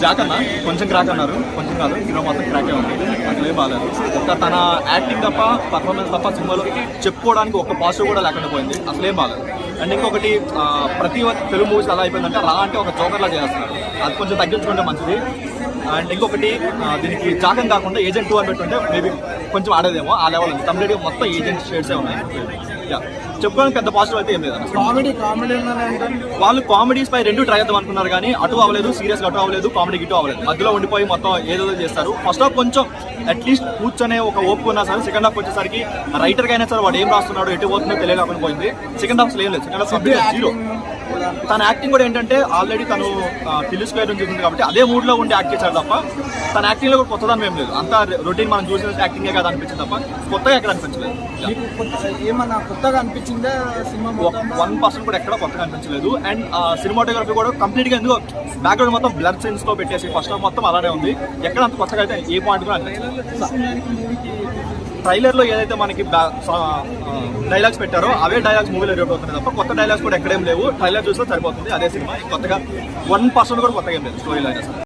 Jack అన్న కొంచెం crack అన్నారు, కొంచెం కాదు హీరో మొత్తం క్రాకే ఉంది, అసలే బాగాలేదు. ఒక తన యాక్టింగ్ తప్ప పర్ఫార్మెన్స్ తప్ప సినిమాలో చెప్పుకోవడానికి ఒక పాజిటివ్ కూడా లేకుండా పోయింది, అసలే బాగాలేదు. అండ్ ఇంకొకటి ప్రతి తెలుగు మూవీస్ అలా అయిపోయిందంటే రా అంటే ఒక జోకర్లా చేస్తున్నారు, అది కొంచెం తగ్గించుకుంటే మంచిది. అండ్ ఇంకొకటి దీనికి జాకం కాకుండా ఏజెంట్ 2 అని పెట్టుంటే మేబీ కొంచెం ఆడేదేమో, ఆ లెవెల్ ఉంది. కంప్లీట్గా మొత్తం ఏజెంట్ షేడ్సే ఉన్నాయి. చెప్పుకోవడానికి పెద్ద పాజిటివ్ అయితే ఏం లేదు. కామెడీ వాళ్ళు కామెడీస్ పై రెండు ట్రై చేద్దాం అనుకున్నారు కానీ అటు అవ్వలేదు, సీరియస్ అటు అవ్వలేదు, కామెడీ ఇటు అవ్వలేదు, మధ్యలో ఉండిపోయి మొత్తం ఏదో చేస్తారు. ఫస్ట్ హాఫ్ కొంచెం అట్లీస్ట్ కూర్చొనే ఒక ఓపు ఉన్నా సరే, సెకండ్ హాఫ్ వచ్చేసరికి రైటర్కి అయినా సరే వాడు ఏం రాస్తున్నాడు ఎటు పోతుందో తెలియకుండా పోయింది. సెకండ్ హాఫ్ ఏం లేదు, సెకండ్ హాఫ్ జీరో. తన యాక్టింగ్ కూడా ఏంటంటే ఆల్రెడీ తను టిల్లు స్క్వేర్ నుంచి ఉంది కాబట్టి అదే మూడ్ లో ఉండి యాక్ట్ చేశాడు తప్ప తన యాక్టింగ్ లో కూడా కొత్తదనం ఏం లేదు. అంతా రొటీన్ మనం చూసిన యాక్టింగే కదా అనిపించింది తప్ప కొత్తగా ఎక్కడ అనిపించలేదు. ఏమన్నా కొత్తగా అనిపించిందా సినిమా? 1% కూడా ఎక్కడ కొత్తగా అనిపించలేదు. అండ్ సినిమాటోగ్రఫీ కూడా కంప్లీట్ గా ఎందుకు బ్యాక్గ్రౌండ్ మొత్తం బ్లర్ సెన్స్ తో పెట్టేసి ఫస్ట్ హాఫ్ మొత్తం అలానే ఉంది. ఎక్కడ అంత కొత్తగా అయితే ఏ పాయింట్ కూడా అనిపించలేదు. ట్రైలర్ లో ఏదైతే మనకి డైలాగ్స్ పెట్టారో అవే డైలాగ్స్ మూవీలో రిపీట్ అవుతున్నాయి తప్ప కొత్త డైలాగ్స్ కూడా ఎక్కడేం లేవు. ట్రైలర్ చూస్తే సరిపోతుంది, అదే సినిమా. కొత్తగా 1% కూడా కొత్తగా ఏం లేదు స్టోరీలో అయినా సరే.